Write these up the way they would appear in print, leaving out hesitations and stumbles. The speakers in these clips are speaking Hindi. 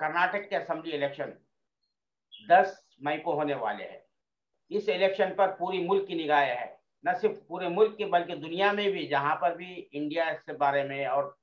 कर्नाटक के असेंबली इलेक्शन 10 मई को होने वाले हैं। इस इलेक्शन पर पूरी मुल्क की निगाहें है, न सिर्फ पूरे मुल्क की बल्कि दुनिया में भी, जहां पर भी इंडिया के बारे में और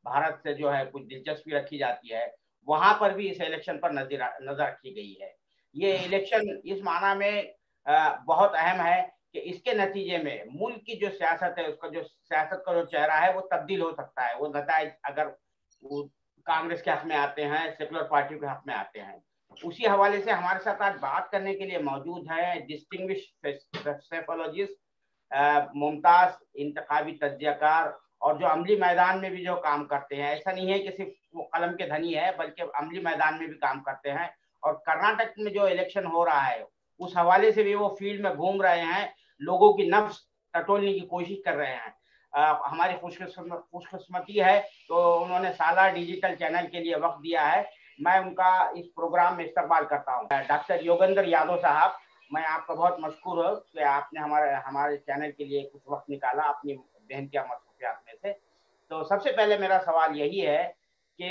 भारत से जो है कुछ दिलचस्पी रखी जाती है, वहां पर भी इस इलेक्शन पर नजर रखी गई है। ये इलेक्शन इस माना में बहुत अहम है कि इसके नतीजे में मुल्क की जो सियासत है, उसका जो सियासत का जो चेहरा है वो तब्दील हो सकता है। वो नताइज अगर वो कांग्रेस के हक में आते हैं, सेकुलर पार्टी के हक में आते हैं। उसी हवाले से हमारे साथ आज बात करने के लिए मौजूद है डिस्टिंग्विश सेफोलॉजिस्ट, मुमताज इंतखाबी तज्जियाकार, और जो अमली मैदान में भी जो काम करते हैं। ऐसा नहीं है कि सिर्फ वो कलम के धनी है, बल्कि अमली मैदान में भी काम करते हैं। और कर्नाटक में जो इलेक्शन हो रहा है उस हवाले से भी वो फील्ड में घूम रहे हैं, लोगों की नफ्स टटोलने की कोशिश कर रहे हैं। हमारी खुशकिस्मती है तो उन्होंने साला डिजिटल चैनल के लिए वक्त दिया है। मैं उनका इस प्रोग्राम में इस्तकबाल करता हूँ। डॉक्टर योगेंद्र यादव साहब, मैं आपका बहुत मशकूर हूँ कि आपने हमारे चैनल के लिए कुछ वक्त निकाला अपनी बहन की मसरूफियात में से। तो सबसे पहले मेरा सवाल यही है कि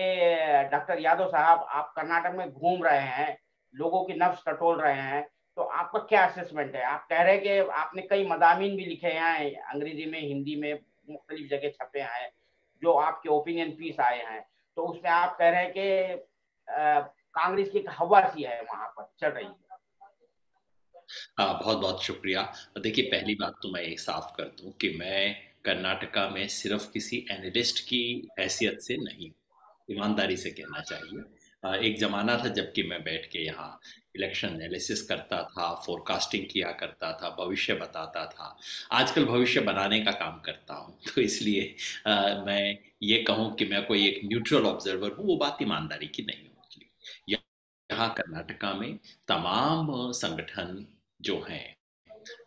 डॉक्टर यादव साहब, आप कर्नाटक में घूम रहे हैं, लोगों की नफ्स टटोल रहे हैं, तो आपका क्या असेसमेंट है? आप कह रहे हैं कि आपने कई मदामीन भी लिखे हैं, अंग्रेजी में, हिंदी में, मुख्तलिफ जगह छपे हैं, जो आपके ओपिनियन पीस आए हैं। तो उसमें आप कह रहे हैं कि कांग्रेस की एक हवा सी है वहां पर चल रही है। बहुत बहुत शुक्रिया। देखिए, पहली बात तो मैं ये साफ कर दूं कि मैं कर्नाटका में सिर्फ किसी एनालिस्ट की हैसियत से नहीं, ईमानदारी से कहना चाहिए। एक जमाना था जबकि मैं बैठ के यहाँ इलेक्शन एनालिसिस करता था, फोरकास्टिंग किया करता था, भविष्य बताता था। आजकल भविष्य बनाने का काम करता हूँ, तो इसलिए मैं ये कहूँ कि मैं कोई एक न्यूट्रल ऑब्जर्वर हूँ, वो बात ईमानदारी की नहीं होगी। यहाँ कर्नाटका में तमाम संगठन जो हैं,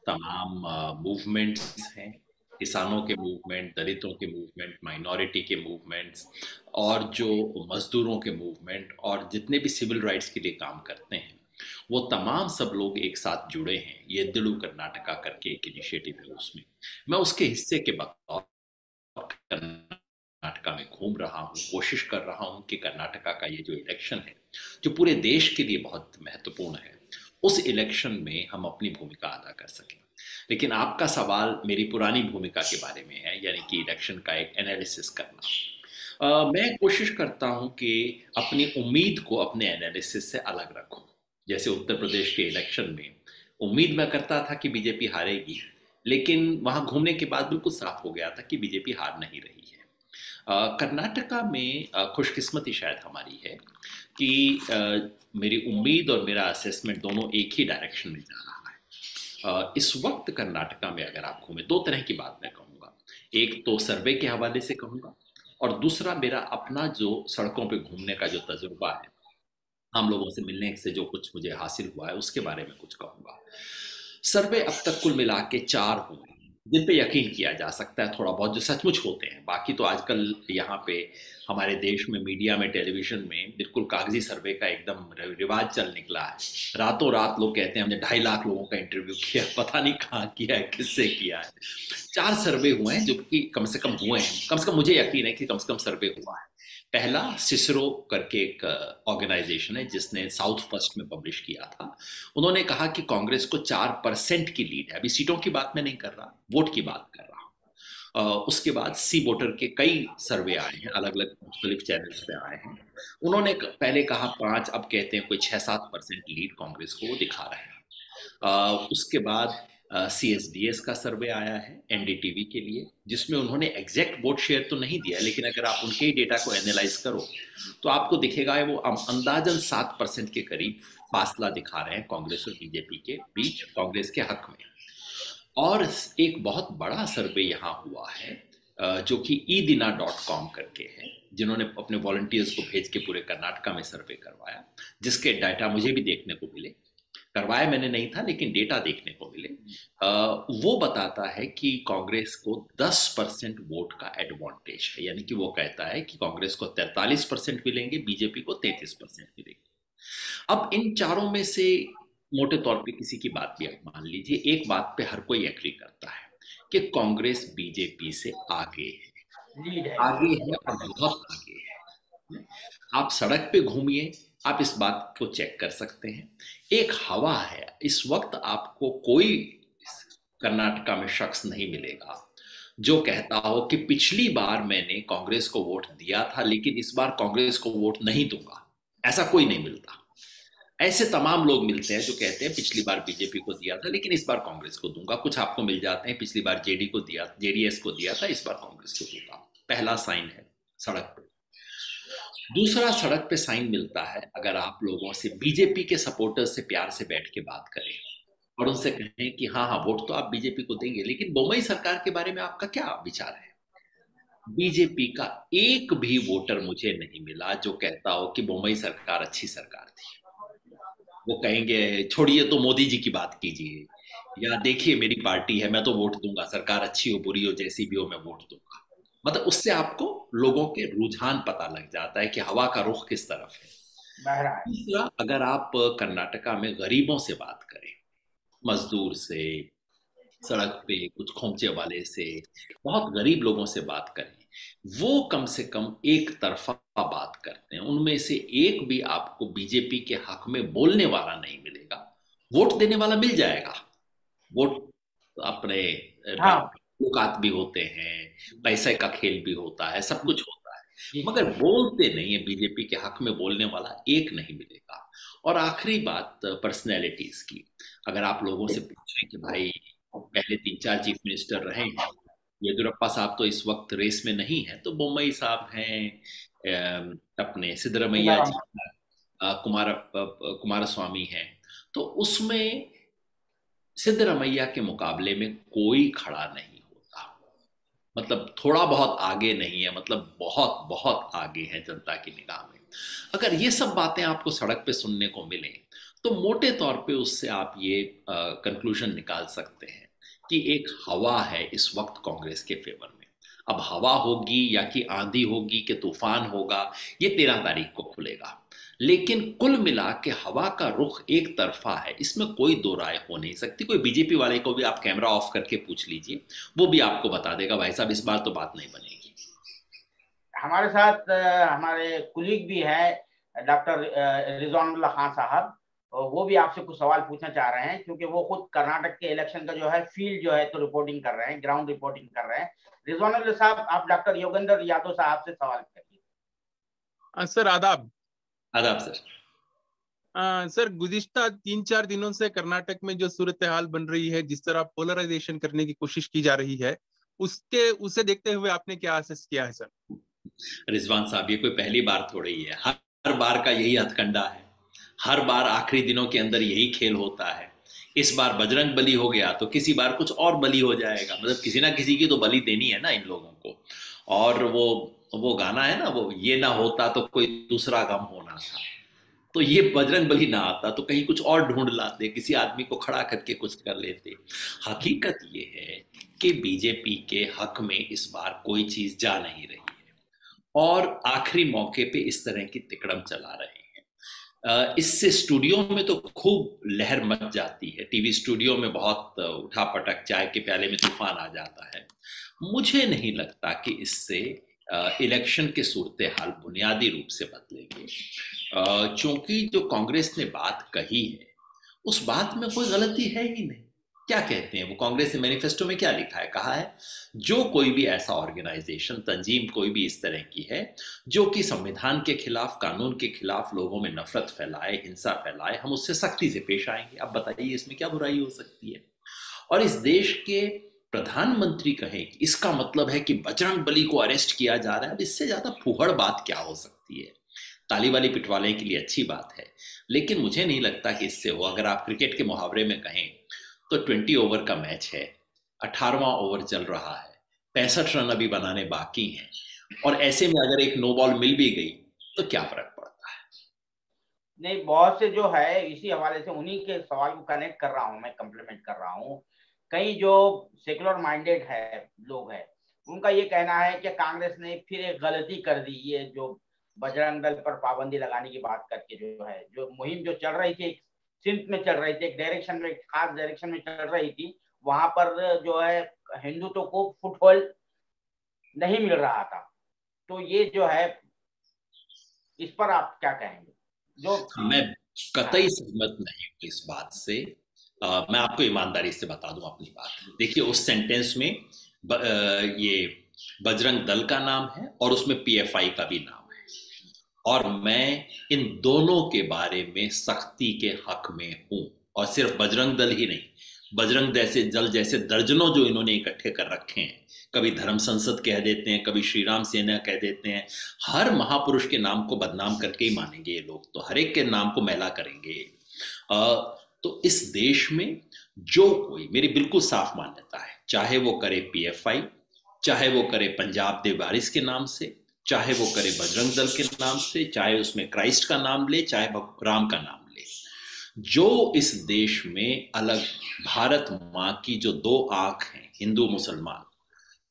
तमाम मूवमेंट्स हैं, किसानों के मूवमेंट, दलितों के मूवमेंट, माइनॉरिटी के मूवमेंट्स, और जो मजदूरों के मूवमेंट, और जितने भी सिविल राइट्स के लिए काम करते हैं, वो तमाम सब लोग एक साथ जुड़े हैं। ये दिलु कर्नाटका करके एक इनिशिएटिव है, उसमें मैं उसके हिस्से के बतौर कर्नाटका में घूम रहा हूँ, कोशिश कर रहा हूँ कि कर्नाटका का ये जो इलेक्शन है, जो पूरे देश के लिए बहुत महत्वपूर्ण है, उस इलेक्शन में हम अपनी भूमिका अदा कर सकें। लेकिन आपका सवाल मेरी पुरानी भूमिका के बारे में है, यानी कि इलेक्शन का एक एनालिसिस करना। मैं कोशिश करता हूं कि अपनी उम्मीद को अपने एनालिसिस से अलग रखूं। जैसे उत्तर प्रदेश के इलेक्शन में उम्मीद मैं करता था कि बीजेपी हारेगी, लेकिन वहां घूमने के बाद बिल्कुल साफ हो गया था कि बीजेपी हार नहीं रही है। कर्नाटका में खुशकिस्मती शायद हमारी है कि मेरी उम्मीद और मेरा असेसमेंट दोनों एक ही डायरेक्शन में जा रहा है। इस वक्त कर्नाटका में अगर आप घूमें, दो तरह की बात मैं कहूँगा। एक तो सर्वे के हवाले से कहूँगा, और दूसरा मेरा अपना जो सड़कों पे घूमने का जो तजुर्बा है, हम लोगों से मिलने से जो कुछ मुझे हासिल हुआ है, उसके बारे में कुछ कहूँगा। सर्वे अब तक कुल मिला के 4 हुए हैं, जिन पे यकीन किया जा सकता है थोड़ा बहुत, जो सचमुच होते हैं। बाकी तो आजकल यहाँ पे हमारे देश में मीडिया में, टेलीविजन में बिल्कुल कागजी सर्वे का एकदम रिवाज चल निकला है। रातों रात लोग कहते हैं हमने 2.5 लाख लोगों का इंटरव्यू किया, पता नहीं कहाँ किया है, किससे किया है। 4 सर्वे हुए हैं जो कि कम से कम हुए हैं, कम से कम मुझे यकीन है कि कम से कम सर्वे हुआ है। पहला सिसरो करके एक ऑर्गेनाइजेशन है जिसने साउथ फर्स्ट में पब्लिश किया था। उन्होंने कहा कि कांग्रेस को 4% की लीड है। अभी सीटों की बात मैं नहीं कर रहा, वोट की बात कर रहा हूँ। उसके बाद सी वोटर के कई सर्वे आए हैं, अलग अलग मुख्तलिफ चैनल्स पे आए हैं। उन्होंने पहले कहा 5, अब कहते हैं कोई 6-7% लीड कांग्रेस को वो दिखा रहे हैं। उसके बाद CSDS का सर्वे आया है NDTV के लिए, जिसमें उन्होंने एग्जैक्ट वोट शेयर तो नहीं दिया, लेकिन अगर आप उनके ही डेटा को एनालाइज करो तो आपको दिखेगा वो अंदाजन 7% के करीब फासला दिखा रहे हैं कांग्रेस और बीजेपी के बीच, कांग्रेस के हक में। और एक बहुत बड़ा सर्वे यहाँ हुआ है जो कि edina.com करके है, जिन्होंने अपने वॉलंटियर्स को भेज के पूरे कर्नाटका में सर्वे करवाया, जिसके डाटा मुझे भी देखने को मिले। करवाया मैंने नहीं था, लेकिन डेटा देखने को मिले। वो बताता है कि कांग्रेस को 10% वोट का एडवांटेज है, यानी कि वो कहता है कि कांग्रेस को 43% मिलेंगे, बीजेपी को 33% मिलेंगे। अब इन चारों में से मोटे तौर पे किसी की बात भी आप मान लीजिए, एक बात पे हर कोई एग्री करता है कि कांग्रेस बीजेपी से आगे है, लीड है। आगे है और बहुत आगे है। आप सड़क पे घूमिए, आप इस बात को चेक कर सकते हैं। एक हवा है, इस वक्त आपको कोई कर्नाटका में शख्स नहीं मिलेगा जो कहता हो कि पिछली बार मैंने कांग्रेस को वोट दिया था लेकिन इस बार कांग्रेस को वोट नहीं दूंगा। ऐसा कोई नहीं मिलता। ऐसे तमाम लोग मिलते हैं जो कहते हैं पिछली बार बीजेपी को दिया था लेकिन इस बार कांग्रेस को दूंगा। कुछ आपको मिल जाते हैं, पिछली बार जेडी को दिया, जेडीएस को दिया था, इस बार कांग्रेस को दूंगा। पहला साइन है सड़क पे। दूसरा, सड़क पे साइन मिलता है अगर आप लोगों से, बीजेपी के सपोर्टर्स से प्यार से बैठ के बात करें और उनसे कहें कि हाँ हाँ वोट तो आप बीजेपी को देंगे लेकिन बोमई सरकार के बारे में आपका क्या विचार है। बीजेपी का एक भी वोटर मुझे नहीं मिला जो कहता हो कि बोमई सरकार अच्छी सरकार थी। वो कहेंगे छोड़िए तो मोदी जी की बात कीजिए, या देखिए मेरी पार्टी है मैं तो वोट दूंगा, सरकार अच्छी हो बुरी हो जैसी भी हो मैं वोट दूंगा। मतलब उससे आपको लोगों के रुझान पता लग जाता है कि हवा का रुख किस तरफ है। बहरा है। तीसरा, अगर आप कर्नाटका में गरीबों से बात करें, मजदूर से, सड़क पे कुछ खोमचे वाले से, बहुत गरीब लोगों से बात करें, वो कम से कम एक तरफा बात करते हैं। उनमें से एक भी आपको बीजेपी के हक में बोलने वाला नहीं मिलेगा। वोट देने वाला मिल जाएगा, वोट अपने हाँ औकात भी होते हैं, पैसे का खेल भी होता है, सब कुछ होता है, जी। मगर बोलते नहीं है। बीजेपी के हक में बोलने वाला एक नहीं मिलेगा। और आखिरी बात पर्सनैलिटीज की, अगर आप लोगों से पूछें कि भाई पहले 3-4 चीफ मिनिस्टर रहे हैं, येदुरप्पा साहब तो इस वक्त रेस में नहीं है, तो बोम्मई साहब हैं, अपने सिद्धरमैया जी, कुमारस्वामी हैं। तो उसमें सिद्धरमैया के मुकाबले में कोई खड़ा नहीं होता। मतलब थोड़ा बहुत आगे नहीं है, मतलब बहुत बहुत आगे है जनता की निगाह में। अगर ये सब बातें आपको सड़क पे सुनने को मिले तो मोटे तौर पे उससे आप ये कंक्लूजन निकाल सकते हैं कि एक हवा है इस वक्त कांग्रेस के फेवर में। अब हवा होगी या कि आंधी होगी कि तूफान होगा, ये 13 तारीख को खुलेगा। लेकिन कुल मिला के हवा का रुख एक तरफा है, इसमें कोई दो राय हो नहीं सकती। कोई बीजेपी वाले को भी आप कैमरा ऑफ करके पूछ लीजिए, वो भी आपको बता देगा भाई साहब इस बार तो बात नहीं बनेगी। हमारे साथ हमारे कुलीग भी है डॉक्टर रिजवानुल्लाह खान साहब। वो भी आपसे कुछ सवाल पूछना चाह रहे हैं क्योंकि वो खुद कर्नाटक के इलेक्शन का जो है फील्ड जो है तो रिपोर्टिंग कर रहे हैं, ग्राउंड रिपोर्टिंग कर रहे हैं। रिजवानुल्लाह साहब, आप डॉक्टर योगेंद्र यादव साहब से सवाल करिए। सर आदाब। आदाब सर। सर गुज़िश्ता 3-4 दिनों से कर्नाटक में जो सूरत हाल बन रही है, जिस तरह पोलराइजेशन करने की कोशिश की जा रही है, उसे देखते हुए आपने क्या असेस किया है सर? रिजवान साहब, ये कोई पहली बार थोड़ी है, हर बार का यही हथकंडा है। हर बार आखिरी दिनों के अंदर यही खेल होता है। इस बार बजरंग बली हो गया तो किसी बार कुछ और बली हो जाएगा। मतलब किसी ना किसी की तो बलि देनी है ना इन लोगों को। और वो गाना है ना, वो ये ना होता तो कोई दूसरा गम होना था। तो ये बजरंग बली ना आता तो कहीं कुछ और ढूंढ लाते, किसी आदमी को खड़ा करके कुछ कर लेते। हकीकत ये है कि बीजेपी के हक में इस बार कोई चीज जा नहीं रही है और आखिरी मौके पे इस तरह की तिकड़म चला रहे हैं। इससे स्टूडियो में तो खूब लहर मच जाती है, टीवी स्टूडियो में बहुत उठापटक, चाय के प्याले में तूफान आ जाता है। मुझे नहीं लगता कि इससे इलेक्शन के सूरत हाल बुनियादी रूप से बदलेंगे, क्योंकि जो कांग्रेस ने बात कही है उस बात में कोई गलती है ही नहीं। क्या कहते हैं वो, कांग्रेस ने मैनिफेस्टो में क्या लिखा है, कहा है जो कोई भी ऐसा ऑर्गेनाइजेशन, तंजीम कोई भी इस तरह की है जो कि संविधान के खिलाफ, कानून के खिलाफ लोगों में नफरत फैलाए, हिंसा फैलाए, हम उससे सख्ती से पेश आएंगे। अब बताइए इसमें क्या बुराई हो सकती है। और इस देश के प्रधानमंत्री कहें कि इसका मतलब है कि बजरंग बली को अरेस्ट किया जा रहा है, अब इससे ज्यादा फूहड़ बात क्या हो सकती है। ताली वाली पिटवाले के लिए अच्छी बात है, लेकिन मुझे नहीं लगता कि इससे हो। अगर आप क्रिकेट के मुहावरे में कहें तो 20 ओवर का मैच है, 18वां ओवर चल रहा है, 65 रन अभी बनाने बाकी हैं, और ऐसे में अगर एक नो बॉल मिल भी गई तो क्या फर्क पड़ता है। नहीं, बहुत से जो है इसी हवाले से उन्हीं के सवाल को कनेक्ट कर रहा हूँ, मैं कम्प्लीमेंट कर रहा हूँ। कई जो सेकुलर माइंडेड है लोग हैं, उनका ये कहना है कि कांग्रेस ने फिर एक गलती कर दी, ये जो बजरंग दल पर पाबंदी लगाने की बात करके जो है, जो मुहिम जो चल रही थी, सिंध में चल रही थी, एक डायरेक्शन में, एक खास डायरेक्शन में चल रही थी, वहां पर जो है हिंदुत्व को फुटहोल्ड नहीं मिल रहा था। तो ये जो है इस पर आप क्या कहेंगे? जो मैं कतई सहमत नहीं हूँ इस बात से। मैं आपको ईमानदारी से बता दूं अपनी बात। देखिए, उस सेंटेंस में ये बजरंग दल का नाम है और उसमें पीएफआई का भी नाम है, और मैं इन दोनों के बारे में सख्ती के हक में हूं। और सिर्फ बजरंग दल ही नहीं, बजरंग जैसे दल जैसे दर्जनों जो इन्होंने इकट्ठे कर रखे हैं, कभी धर्म संसद कह देते हैं, कभी श्री राम सेना कह देते हैं, हर महापुरुष के नाम को बदनाम करके ही मानेंगे ये लोग, तो हर एक के नाम को मैला करेंगे। तो इस देश में जो कोई, मेरी बिल्कुल साफ मान्यता है, चाहे वो करे पीएफआई, चाहे वो करे पंजाब दे वारिस के नाम से, चाहे वो करे बजरंग दल के नाम से, चाहे उसमें क्राइस्ट का नाम ले, चाहे राम का नाम ले, जो इस देश में अलग भारत माँ की जो दो आंख हैं, हिंदू मुसलमान,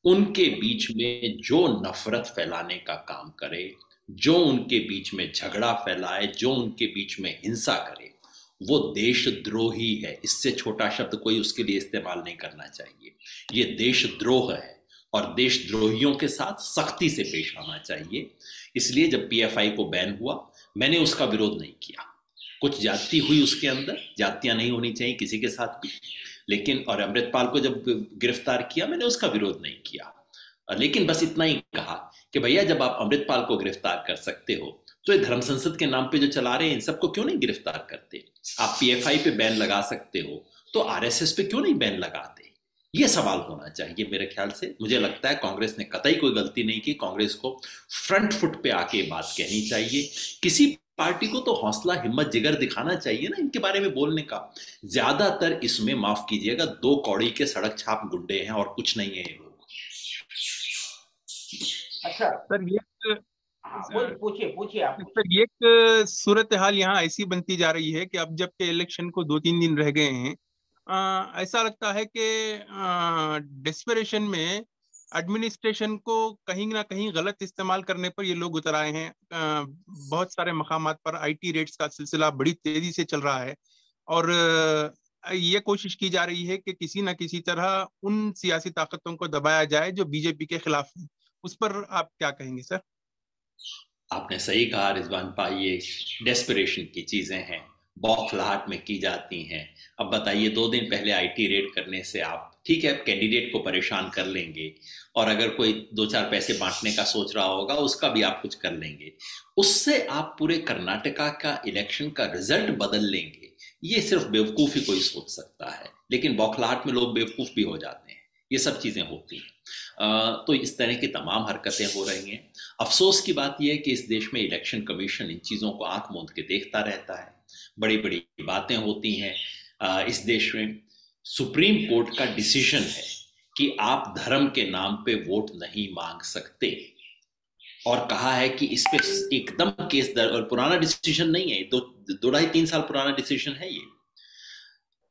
उनके बीच में जो नफरत फैलाने का काम करे, जो उनके बीच में झगड़ा फैलाए, जो उनके बीच में हिंसा करे, वो देशद्रोही है। इससे छोटा शब्द कोई उसके लिए इस्तेमाल नहीं करना चाहिए। ये देशद्रोह है और देशद्रोहियों के साथ सख्ती से पेश आना चाहिए। इसलिए जब पीएफआई को बैन हुआ, मैंने उसका विरोध नहीं किया। कुछ जाति हुई उसके अंदर, जातियां नहीं होनी चाहिए किसी के साथ भी, लेकिन और अमृतपाल को जब गिरफ्तार किया, मैंने उसका विरोध नहीं किया, लेकिन बस इतना ही कहा कि भैया जब आप अमृतपाल को गिरफ्तार कर सकते हो तो ये धर्म संसद के नाम पे जो चला रहे हैं इन सबको क्यों नहीं गिरफ्तार करते? आप पीएफआई पे बैन लगा सकते हो तो आरएसएस पे क्यों नहीं बैन लगाते? ये सवाल होना चाहिए मेरे ख्याल से। मुझे लगता है कांग्रेस ने कतई कोई गलती नहीं की। कांग्रेस को फ्रंट फुट पे आके बात कहनी चाहिए। किसी पार्टी को तो हौसला हिम्मत जिगर दिखाना चाहिए ना इनके बारे में बोलने का। ज्यादातर इसमें, माफ कीजिएगा, दो कौड़ी के सड़क छाप गुंडे हैं और कुछ नहीं है ये लोग। अच्छा सर, ये पूछिए पूछिए आप। सर, ये एक सूरत हाल यहाँ ऐसी बनती जा रही है कि अब जब के इलेक्शन को 2-3 दिन रह गए हैं, ऐसा लगता है कि डेस्परेशन में एडमिनिस्ट्रेशन को कहीं ना कहीं गलत इस्तेमाल करने पर ये लोग उतर आए हैं। बहुत सारे मकामात पर आईटी रेट्स का सिलसिला बड़ी तेजी से चल रहा है और ये कोशिश की जा रही है कि किसी न किसी तरह उन सियासी ताकतों को दबाया जाए जो बीजेपी के खिलाफ हैं। उस पर आप क्या कहेंगे सर? आपने सही कहा रिजवान भाई, ये डेस्परेशन की चीजें हैं, बौखलाहट में की जाती हैं। अब बताइए, 2 दिन पहले आईटी रेड करने से आप, ठीक है, कैंडिडेट को परेशान कर लेंगे और अगर कोई 2-4 पैसे बांटने का सोच रहा होगा उसका भी आप कुछ कर लेंगे, उससे आप पूरे कर्नाटका का इलेक्शन का रिजल्ट बदल लेंगे। ये सिर्फ बेवकूफ ही कोई सोच सकता है, लेकिन बौखलाहट में लोग बेवकूफ भी हो जाते हैं। ये सब चीजें होती हैं। तो इस तरह की तमाम हरकतें हो रही हैं। अफसोस की बात यह है कि इस देश में इलेक्शन कमीशन इन चीज़ों को आंख मूंद के देखता रहता है। बड़ी बड़ी बातें होती हैं। इस देश में सुप्रीम कोर्ट का डिसीजन है कि आप धर्म के नाम पे वोट नहीं मांग सकते, और कहा है कि इस पे एकदम केस दर्ज, और पुराना डिसीजन नहीं है, 2-2.5-3 साल पुराना डिसीजन है ये।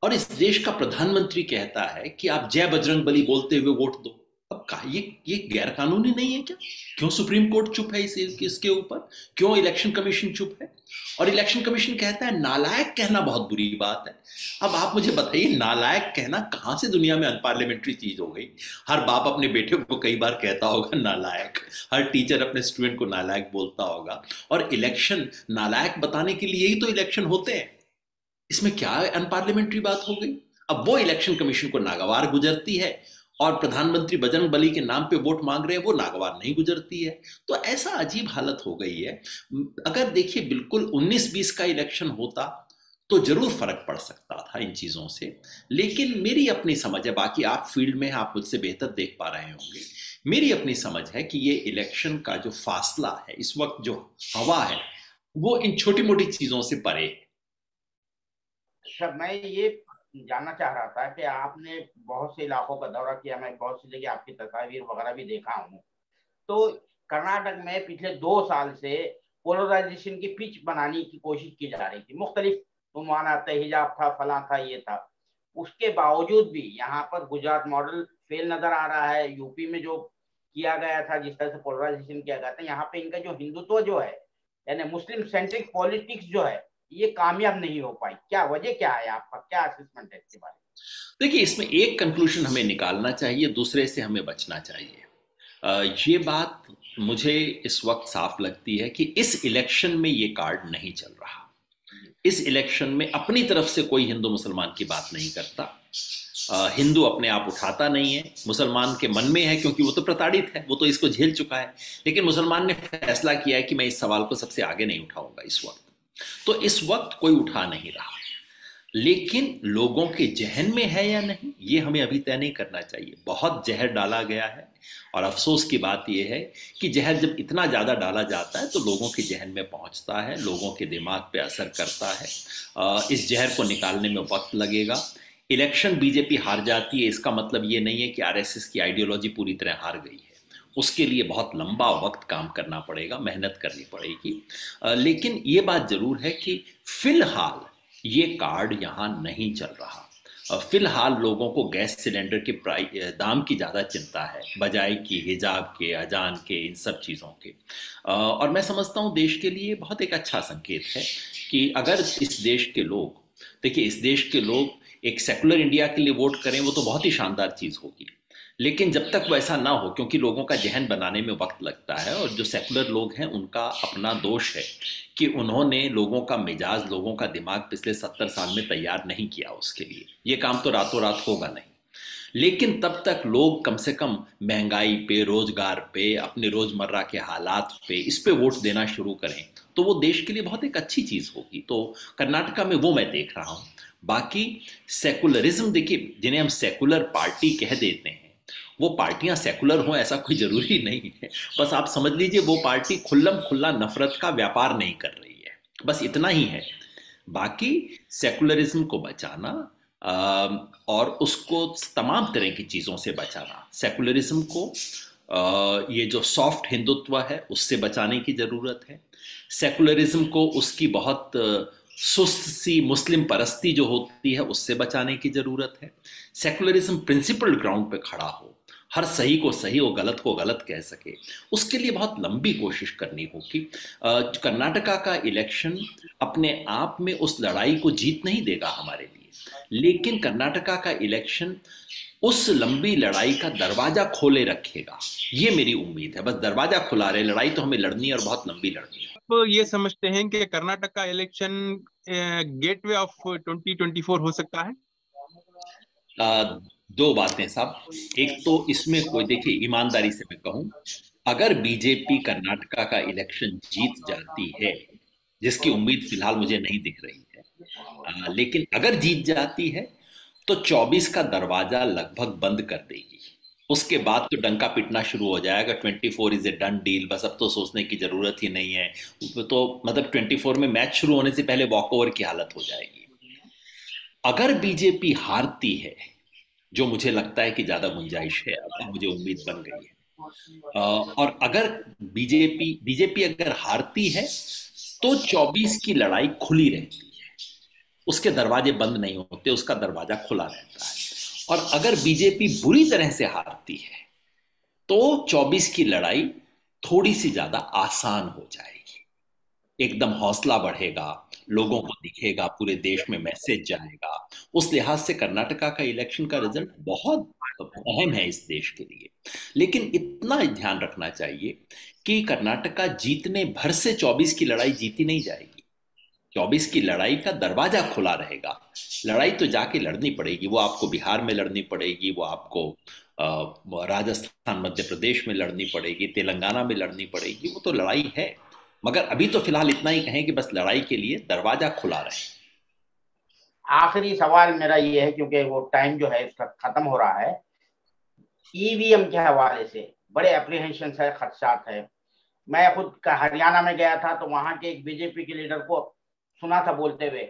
और इस देश का प्रधानमंत्री कहता है कि आप जय बजरंग बली बोलते हुए वोट दो। अब कहा ये गैर कानूनी नहीं है क्या? क्यों सुप्रीम कोर्ट चुप है इसके ऊपर? क्यों इलेक्शन कमीशन चुप है? और इलेक्शन कमीशन कहता है नालायक कहना बहुत बुरी बात है। अब आप मुझे बताइए, नालायक कहना कहां से दुनिया में अनपार्लियामेंट्री चीज हो गई? हर बाप अपने बेटे को कई बार कहता होगा नालायक, हर टीचर अपने स्टूडेंट को नालायक बोलता होगा, और इलेक्शन नालायक बताने के लिए ही तो इलेक्शन होते हैं। इसमें क्या अनपार्लियामेंट्री बात हो गई? अब वो इलेक्शन कमीशन को नागवार गुजरती है और प्रधानमंत्री बजरंग बली के नाम पे वोट मांग रहे हैं, वो नागवार नहीं गुजरती है। तो ऐसा अजीब हालत हो गई है। अगर देखिए, बिल्कुल 19-20 का इलेक्शन होता तो जरूर फर्क पड़ सकता था इन चीजों से, लेकिन मेरी अपनी समझ है, बाकी आप फील्ड में आप मुझसे बेहतर देख पा रहे होंगे, मेरी अपनी समझ है कि ये इलेक्शन का जो फासला है इस वक्त, जो हवा है, वो इन छोटी मोटी चीजों से परे है। अच्छा, मैं ये जानना चाह रहा था कि आपने बहुत से इलाकों का दौरा किया, मैं बहुत सी जगह आपकी तस्वीर वगैरह भी देखा हूँ। तो कर्नाटक में पिछले 2 साल से पोलराइजेशन की पिच बनाने की कोशिश की जा रही थी। मुख्तलिफ तुमाना था, हिजाब था, फला था, ये था। उसके बावजूद भी यहाँ पर गुजरात मॉडल फेल नजर आ रहा है। यूपी में जो किया गया था, जिस तरह से पोलराइजेशन किया गया था, यहाँ पे इनका जो हिंदुत्व जो है, यानी मुस्लिम सेंट्रिक पॉलिटिक्स जो है, ये कामयाब नहीं हो पाई। क्या वजह, क्या है, आपका क्या असेसमेंट है इसके बारे में? देखिए, इसमें एक कंक्लूजन हमें निकालना चाहिए, दूसरे से हमें बचना चाहिए। ये बात मुझे इस वक्त साफ लगती है कि इस इलेक्शन में ये कार्ड नहीं चल रहा। इस इलेक्शन में अपनी तरफ से कोई हिंदू मुसलमान की बात नहीं करता। हिंदू अपने आप उठाता नहीं है, मुसलमान के मन में है क्योंकि वो तो प्रताड़ित है, वो तो इसको झेल चुका है। लेकिन मुसलमान ने फैसला किया है कि मैं इस सवाल को सबसे आगे नहीं उठाऊंगा इस वक्त। तो इस वक्त कोई उठा नहीं रहा, लेकिन लोगों के जहन में है या नहीं ये हमें अभी तय नहीं करना चाहिए। बहुत जहर डाला गया है और अफसोस की बात यह है कि जहर जब इतना ज़्यादा डाला जाता है तो लोगों के जहन में पहुंचता है, लोगों के दिमाग पे असर करता है। इस जहर को निकालने में वक्त लगेगा। इलेक्शन बीजेपी हार जाती है इसका मतलब ये नहीं है कि आरएसएस की आइडियोलॉजी पूरी तरह हार गई है। उसके लिए बहुत लंबा वक्त काम करना पड़ेगा, मेहनत करनी पड़ेगी। लेकिन ये बात जरूर है कि फिलहाल ये कार्ड यहाँ नहीं चल रहा। फिलहाल लोगों को गैस सिलेंडर के दाम की ज़्यादा चिंता है बजाय कि हिजाब के, अजान के, इन सब चीज़ों के। और मैं समझता हूँ देश के लिए बहुत एक अच्छा संकेत है कि अगर इस देश के लोग, देखिए इस देश के लोग एक सेकुलर इंडिया के लिए वोट करें वो तो बहुत ही शानदार चीज़ होगी। लेकिन जब तक वैसा ना हो, क्योंकि लोगों का जहन बनाने में वक्त लगता है और जो सेकुलर लोग हैं उनका अपना दोष है कि उन्होंने लोगों का मिजाज, लोगों का दिमाग पिछले 70 साल में तैयार नहीं किया उसके लिए। ये काम तो रातों रात होगा नहीं, लेकिन तब तक लोग कम से कम महंगाई पे, रोजगार पे, अपने रोजमर्रा के हालात पे, इस पे वोट देना शुरू करें तो वो देश के लिए बहुत एक अच्छी चीज़ होगी। तो कर्नाटका में वो मैं देख रहा हूँ। बाकी सेकुलरिज्म, देखिए जिन्हें हम सेकुलर पार्टी कह देते हैं वो पार्टियां सेकुलर हों ऐसा कोई जरूरी नहीं है। बस आप समझ लीजिए वो पार्टी खुल्लम खुल्ला नफरत का व्यापार नहीं कर रही है, बस इतना ही है। बाकी सेकुलरिज्म को बचाना और उसको तमाम तरह की चीज़ों से बचाना, सेकुलरिज्म को ये जो सॉफ्ट हिंदुत्व है उससे बचाने की ज़रूरत है। सेकुलरिज्म को उसकी बहुत सुस्त सी मुस्लिम परस्ती जो होती है उससे बचाने की ज़रूरत है। सेकुलरिज्म प्रिंसिपल ग्राउंड पे खड़ा हो, हर सही को सही और गलत को गलत कह सके, उसके लिए बहुत लंबी कोशिश करनी होगी। कर्नाटका का इलेक्शन अपने आप में उस लड़ाई को जीत नहीं देगा हमारे लिए, लेकिन कर्नाटका का इलेक्शन उस लंबी लड़ाई का दरवाजा खोले रखेगा, ये मेरी उम्मीद है। बस दरवाजा खुला रहे, लड़ाई तो हमें लड़नी है और बहुत लंबी लड़नी है। तो ये समझते हैं कि कर्नाटका इलेक्शन गेटवे ऑफ 2024 हो सकता है? दो बातें साहब। एक तो इसमें कोई, देखिए ईमानदारी से मैं कहूं, अगर बीजेपी कर्नाटका का इलेक्शन जीत जाती है, जिसकी उम्मीद फिलहाल मुझे नहीं दिख रही है, लेकिन अगर जीत जाती है तो 24 का दरवाजा लगभग बंद कर देगी। उसके बाद तो डंका पिटना शुरू हो जाएगा, 24 इज ए डन डील, बस अब तो सोचने की जरूरत ही नहीं है। तो मतलब 24 में मैच शुरू होने से पहले वॉकओवर की हालत हो जाएगी। अगर बीजेपी हारती है, जो मुझे लगता है कि ज्यादा गुंजाइश है, अब मुझे उम्मीद बन गई है, और अगर बीजेपी अगर हारती है तो 24 की लड़ाई खुली रहती है, उसके दरवाजे बंद नहीं होते, उसका दरवाजा खुला रहता है। और अगर बीजेपी बुरी तरह से हारती है तो 24 की लड़ाई थोड़ी सी ज्यादा आसान हो जाएगी, एकदम हौसला बढ़ेगा, लोगों को दिखेगा, पूरे देश में मैसेज जाएगा। उस लिहाज से कर्नाटका का इलेक्शन का रिजल्ट बहुत अहम है इस देश के लिए। लेकिन इतना ध्यान रखना चाहिए कि कर्नाटका जीतने भर से 24 की लड़ाई जीती नहीं जाएगी। 24 की लड़ाई का दरवाजा खुला रहेगा। लड़ाई तो जाके लड़नी पड़ेगी, वो आपको बिहार में लड़नी पड़ेगी, वो आपको राजस्थान, मध्य प्रदेश में लड़नी पड़ेगी, तेलंगाना में लड़नी पड़ेगी, वो तो लड़ाई है। मगर अभी तो फिलहाल इतना ही कहें कि बस लड़ाई के लिए दरवाजा खुला रहे। आखिरी सवाल मेरा ये है, क्योंकि वो टाइम जो है इसका खत्म हो रहा है, ईवीएम के हवाले से बड़े अप्रीहेंशन है, खदशात है। मैं खुद हरियाणा में गया था तो वहां के एक बीजेपी के लीडर को सुना था बोलते हुए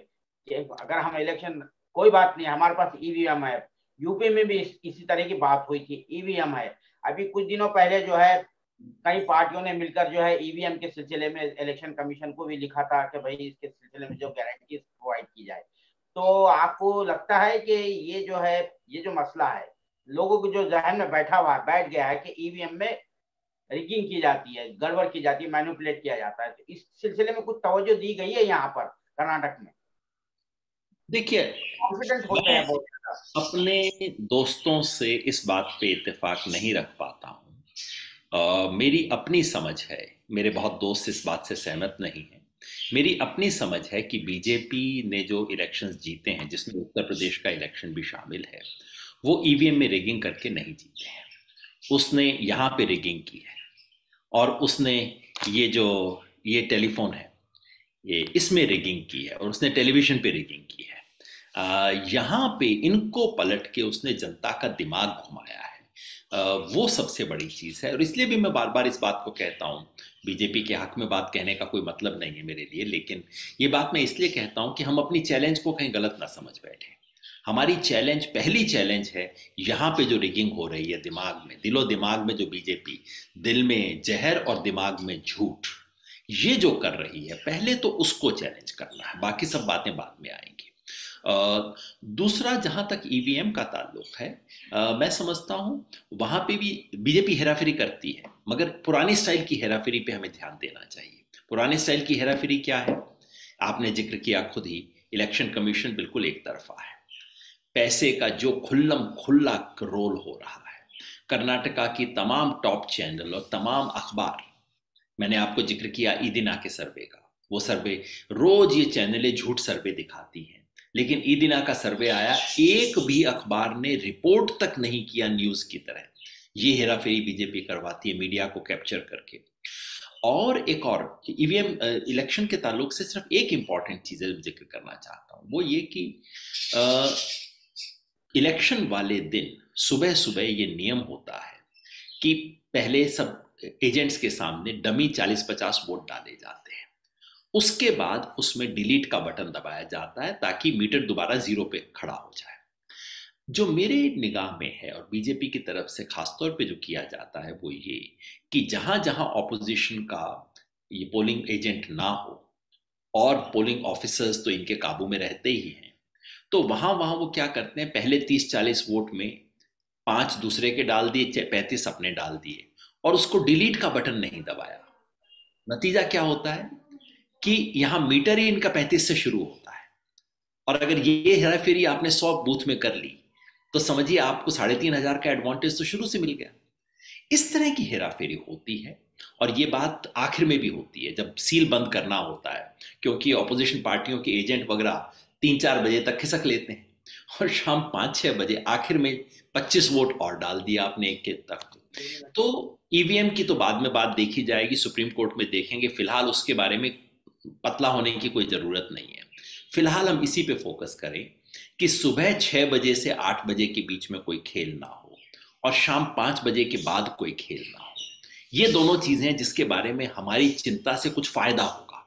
कि अगर हम इलेक्शन, कोई बात नहीं हमारे पास ईवीएम है। यूपी में भी इसी तरह की बात हुई थी, ईवीएम है। अभी कुछ दिनों पहले जो है कई पार्टियों ने मिलकर जो है ईवीएम के सिलसिले में इलेक्शन कमीशन को भी लिखा था कि भाई इसके सिलसिले में जो गारंटी प्रोवाइड की जाए। तो आपको लगता है कि ये जो है, ये जो मसला है लोगों को जो जहन में बैठ गया है कि ईवीएम में रिगिंग की जाती है, गड़बड़ की जाती है, मैनिपुलेट किया जाता है, तो इस सिलसिले में कुछ तवज्जो दी गई है यहाँ पर कर्नाटक में? देखिए, कॉन्फिडेंट होते मैं हैं बहुत ज्यादा। अपने दोस्तों से इस बात पे इत्तेफाक नहीं रख पाता हूँ। मेरी अपनी समझ है, मेरे बहुत दोस्त इस बात से सहमत नहीं हैं, मेरी अपनी समझ है कि बीजेपी ने जो इलेक्शंस जीते हैं, जिसमें उत्तर प्रदेश का इलेक्शन भी शामिल है, वो ईवीएम में रिगिंग करके नहीं जीते हैं। उसने यहाँ पे रिगिंग की है, और उसने ये टेलीफोन है, ये इसमें रिगिंग की है, और उसने टेलीविजन पे रिगिंग की है। यहाँ पे इनको पलट के उसने जनता का दिमाग घुमाया है। वो सबसे बड़ी चीज़ है, और इसलिए भी मैं बार बार इस बात को कहता हूँ, बीजेपी के हक में बात कहने का कोई मतलब नहीं है मेरे लिए, लेकिन ये बात मैं इसलिए कहता हूँ कि हम अपनी चैलेंज को कहीं गलत ना समझ बैठे। हमारी चैलेंज, पहली चैलेंज है यहाँ पे जो रिगिंग हो रही है दिमाग में, दिलो दिमाग में, जो बीजेपी दिल में जहर और दिमाग में झूठ ये जो कर रही है, पहले तो उसको चैलेंज करना है, बाकी सब बातें बाद में आएंगी। दूसरा, जहां तक ईवीएम का ताल्लुक है, मैं समझता हूं वहां पे भी बीजेपी हेराफेरी करती है, मगर पुरानी स्टाइल की हेराफेरी पे हमें ध्यान देना चाहिए। पुरानी स्टाइल की हेराफेरी क्या है? आपने जिक्र किया खुद ही, इलेक्शन कमीशन बिल्कुल एक तरफा है, पैसे का जो खुल्लम खुल्ला रोल हो रहा है। कर्नाटका की तमाम टॉप चैनल और तमाम अखबार, मैंने आपको जिक्र किया ईदिना के सर्वे का, वो सर्वे, रोज ये चैनलें झूठ सर्वे दिखाती हैं, लेकिन ईदिना का सर्वे आया, एक भी अखबार ने रिपोर्ट तक नहीं किया न्यूज की तरह। ये हेराफेरी बीजेपी करवाती है मीडिया को कैप्चर करके। और एक और ईवीएम इलेक्शन के ताल्लुक से सिर्फ एक इंपॉर्टेंट चीज जिक्र करना चाहता हूं, वो ये कि इलेक्शन वाले दिन सुबह सुबह ये नियम होता है कि पहले सब एजेंट्स के सामने डमी 40-50 वोट डाले जाते हैं, उसके बाद उसमें डिलीट का बटन दबाया जाता है ताकि मीटर दोबारा जीरो पे खड़ा हो जाए। जो मेरे निगाह में है और बीजेपी की तरफ से खासतौर पे जो किया जाता है वो ये कि जहां जहां ऑपोजिशन का ये पोलिंग एजेंट ना हो, और पोलिंग ऑफिसर्स तो इनके काबू में रहते ही हैं, तो वहां वहां वो क्या करते हैं, पहले 30-40 वोट में 5 दूसरे के डाल दिए, 35 अपने डाल दिए, और उसको डिलीट का बटन नहीं दबाया। नतीजा क्या होता है कि यहां मीटर ही इनका 35 से शुरू होता है, और अगर ये हेराफेरी आपने 100 बूथ में कर ली तो समझिए आपको 3500 का एडवांटेज तो शुरू से मिल गया। इस तरह की हेराफेरी होती है, और ये बात आखिर में भी होती है जब सील बंद करना होता है, क्योंकि ऑपोजिशन पार्टियों के एजेंट वगैरह 3-4 बजे तक खिसक लेते हैं, और शाम 5-6 बजे आखिर में 25 वोट और डाल दिया आपने एक के तक। तो ईवीएम की तो बाद में बात देखी जाएगी, सुप्रीम कोर्ट में देखेंगे, फिलहाल उसके बारे में पतला होने की कोई जरूरत नहीं है। फिलहाल हम इसी पे फोकस करें कि सुबह 6 बजे से 8 बजे के बीच में कोई खेल ना हो, और शाम 5 बजे के बाद कोई खेल ना हो। ये दोनों चीजें हैं जिसके बारे में हमारी चिंता से कुछ फायदा होगा,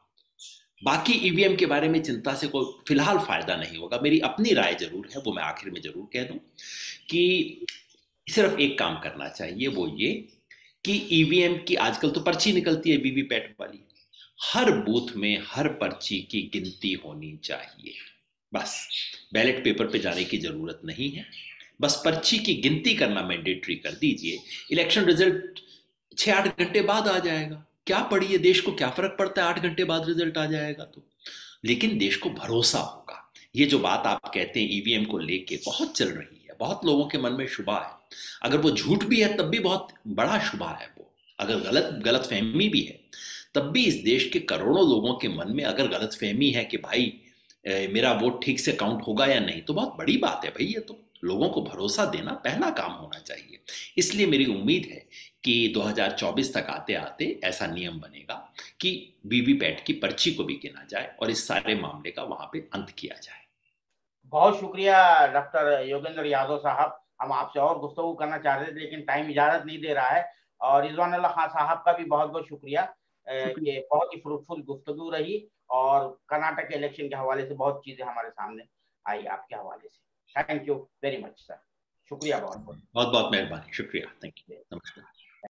बाकी ईवीएम के बारे में चिंता से कोई फिलहाल फायदा नहीं होगा। मेरी अपनी राय जरूर है, वो मैं आखिर में जरूर कह दूं कि सिर्फ एक काम करना चाहिए, वो ये कि ईवीएम की आजकल तो पर्ची निकलती है वीवीपैट वाली, हर बूथ में हर पर्ची की गिनती होनी चाहिए। बस बैलेट पेपर पे जाने की जरूरत नहीं है, बस पर्ची की गिनती करना मैंडेटरी कर दीजिए। इलेक्शन रिजल्ट 6-8 घंटे बाद आ जाएगा, क्या पढ़िए, देश को क्या फर्क पड़ता है 8 घंटे बाद रिजल्ट आ जाएगा तो, लेकिन देश को भरोसा होगा। ये जो बात आप कहते हैं ईवीएम को लेके बहुत चल रही है, बहुत लोगों के मन में शुबा है, अगर वो झूठ भी है तब भी बहुत बड़ा शुबा है वो, अगर गलत फहमी भी है तब भी इस देश के करोड़ों लोगों के मन में अगर गलत फहमी है कि भाई मेरा वोट ठीक से काउंट होगा या नहीं, तो बहुत बड़ी बात है भाई। ये तो लोगों को भरोसा देना पहला काम होना चाहिए। इसलिए मेरी उम्मीद है कि 2024 तक आते आते ऐसा नियम बनेगा कि वीवीपैट की पर्ची को भी गिना जाए और इस सारे मामले का वहां पे अंत किया जाए। बहुत शुक्रिया डॉक्टर योगेंद्र यादव साहब, हम आपसे और गुफ्तगू करना चाह रहे थे लेकिन टाइम इजाजत नहीं दे रहा है। और रिजवान अल्लाह खान साहब का भी बहुत बहुत शुक्रिया, ये बहुत ही फ्रूटफुल गुफ्तगू रही, और कर्नाटक के इलेक्शन के हवाले से बहुत चीजें हमारे सामने आई आपके हवाले से। Thank you very much sir, शुक्रिया बहुत बहुत। बहुत बहुत मेहरबानी, शुक्रिया, थैंक यू, नमस्कार।